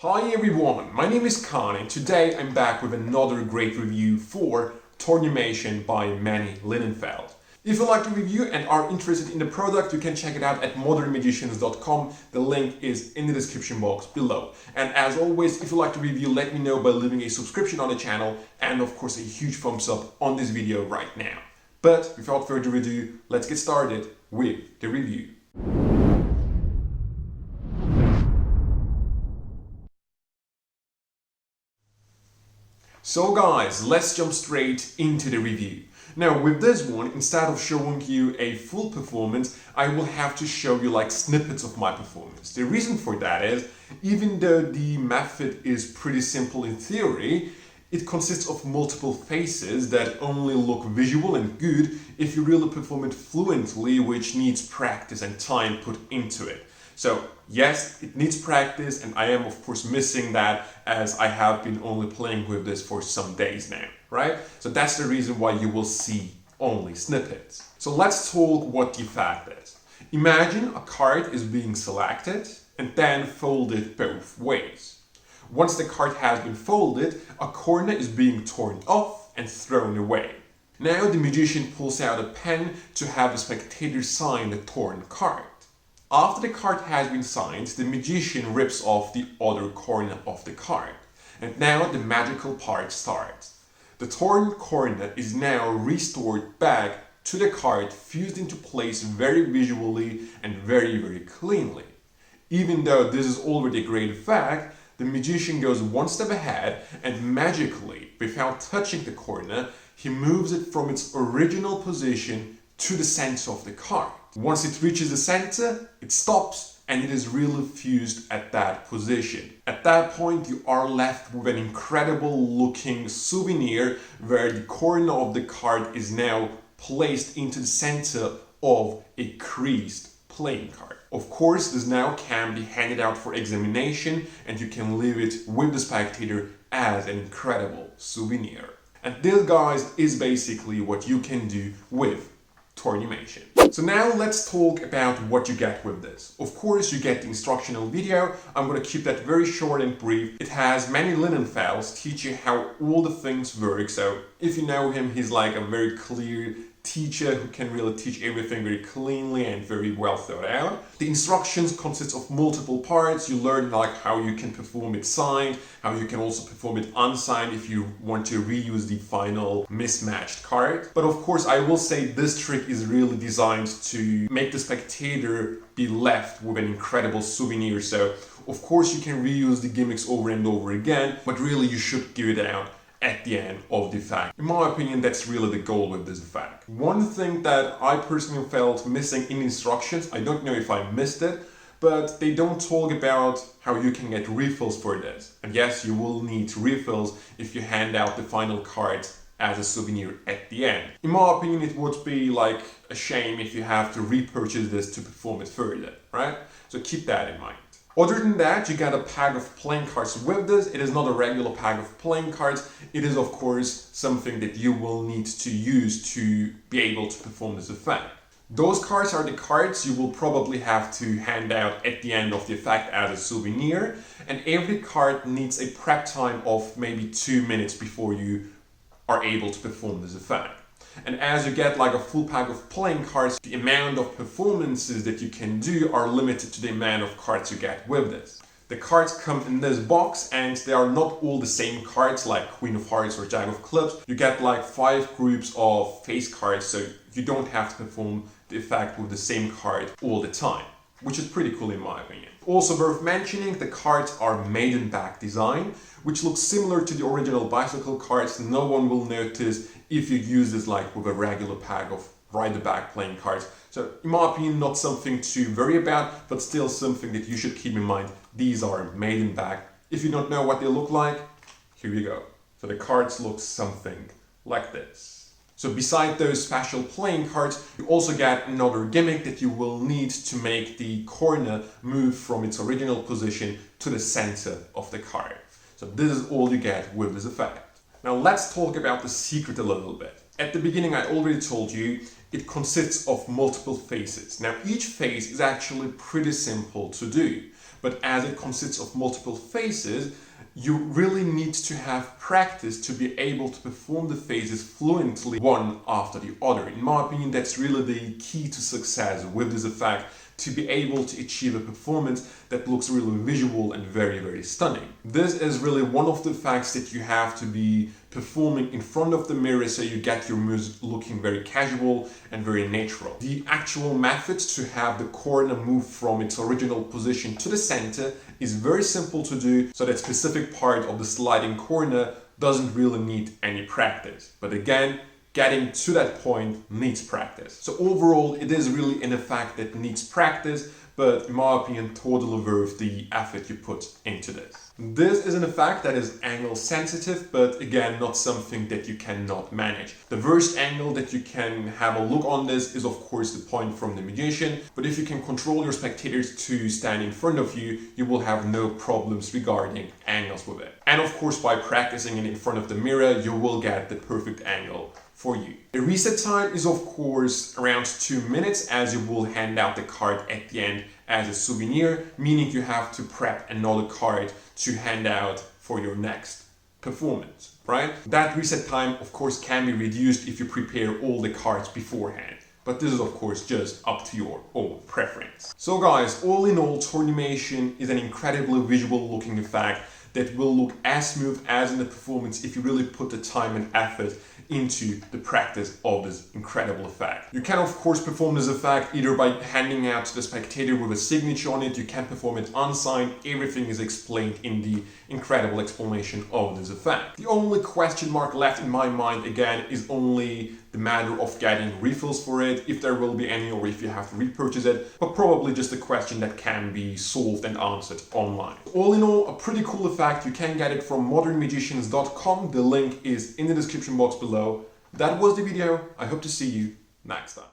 Hi everyone, my name is Khan and today I'm back with another great review for Tornimation by Menny Lindenfeld. If you like the review and are interested in the product, you can check it out at modernmagicians.com. The link is in the description box below. And as always, if you like the review, let me know by leaving a subscription on the channel and of course a huge thumbs up on this video right now. But without further ado, let's get started with the review. So guys, let's jump straight into the review. Now with this one, instead of showing you a full performance, I will have to show you like snippets of my performance. The reason for that is, even though the method is pretty simple in theory, it consists of multiple phases that only look visual and good if you really perform it fluently, which needs practice and time put into it. So yes, it needs practice and I am of course missing that as I have been only playing with this for some days now, right? So that's the reason why you will see only snippets. So let's talk what the effect is. Imagine a card is being selected and then folded both ways. Once the card has been folded, a corner is being torn off and thrown away. Now the magician pulls out a pen to have the spectator sign the torn card. After the card has been signed, the magician rips off the other corner of the card. And now the magical part starts. The torn corner is now restored back to the card, fused into place very visually and very cleanly. Even though this is already a great effect, the magician goes one step ahead and magically, without touching the corner, he moves it from its original position to the center of the card. Once it reaches the center, it stops and it is really fused at that position. At that point, you are left with an incredible looking souvenir where the corner of the card is now placed into the center of a creased playing card. Of course, this now can be handed out for examination and you can leave it with the spectator as an incredible souvenir. And this, guys, is basically what you can do with Tornimation. So now let's talk about what you get with this. Of course, you get the instructional video. I'm going to keep that very short and brief. It has Menny Lindenfeld teach you how all the things work. So if you know him, he's like a very clear teacher who can really teach everything very cleanly and very well thought out. The instructions consist of multiple parts. You learn like how you can perform it signed, how you can also perform it unsigned if you want to reuse the final mismatched card. But of course, I will say this trick is really designed to make the spectator be left with an incredible souvenir. So of course you can reuse the gimmicks over and over again, but really you should give it out at the end of the effect. In my opinion, that's really the goal with this effect. One thing that I personally felt missing in instructions, I don't know if I missed it, but they don't talk about how you can get refills for this. And yes, you will need refills if you hand out the final cards as a souvenir at the end. In my opinion, it would be like a shame if you have to repurchase this to perform it further, right? So keep that in mind. Other than that, you get a pack of playing cards with this. It is not a regular pack of playing cards. It is, of course, something that you will need to use to be able to perform this effect. Those cards are the cards you will probably have to hand out at the end of the effect as a souvenir. And every card needs a prep time of maybe 2 minutes before you are able to perform this effect. And as you get like a full pack of playing cards, the amount of performances that you can do are limited to the amount of cards you get with this. The cards come in this box and they are not all the same cards like Queen of Hearts or Jack of Clubs. You get like 5 groups of face cards, so you don't have to perform the effect with the same card all the time, which is pretty cool in my opinion. Also worth mentioning, the cards are maiden back design, which looks similar to the original bicycle cards. No one will notice if you use this like with a regular pack of rider back playing cards. So in my opinion, not something to worry about, but still something that you should keep in mind. These are maiden back. If you don't know what they look like, here you go. So the cards look something like this. So beside those special playing cards, you also get another gimmick that you will need to make the corner move from its original position to the center of the card. So this is all you get with this effect. Now let's talk about the secret a little bit. At the beginning I already told you it consists of multiple phases. Now each phase is actually pretty simple to do, but as it consists of multiple phases, you really need to have practice to be able to perform the phases fluently one after the other. In my opinion, that's really the key to success with this effect, to be able to achieve a performance that looks really visual and very, very stunning. This is really one of the effects that you have to be performing in front of the mirror so you get your moves looking very casual and very natural. The actual method to have the corner move from its original position to the center is very simple to do, so that specific part of the sliding corner doesn't really need any practice. But again, getting to that point needs practice. So overall, it is really an effect that needs practice, but in my opinion, totally worth the effort you put into this. This is an effect that is angle sensitive, but again, not something that you cannot manage. The worst angle that you can have a look on this is of course the point from the magician, but if you can control your spectators to stand in front of you, you will have no problems regarding angles with it. And of course, by practicing it in front of the mirror, you will get the perfect angle for you. The reset time is of course around 2 minutes, as you will hand out the card at the end as a souvenir, meaning you have to prep another card to hand out for your next performance, right? That reset time of course can be reduced if you prepare all the cards beforehand, but this is of course just up to your own preference. So guys, all in all, Tornimation is an incredibly visual looking effect that will look as smooth as in the performance if you really put the time and effort into the practice of this incredible effect. You can of course perform this effect either by handing out to the spectator with a signature on it, you can perform it unsigned, everything is explained in the incredible explanation of this effect. The only question mark left in my mind again is only the matter of getting refills for it, if there will be any or if you have to repurchase it, but probably just a question that can be solved and answered online. All in all, a pretty cool effect. You can get it from modernmagicians.com. The link is in the description box below. That was the video. I hope to see you next time.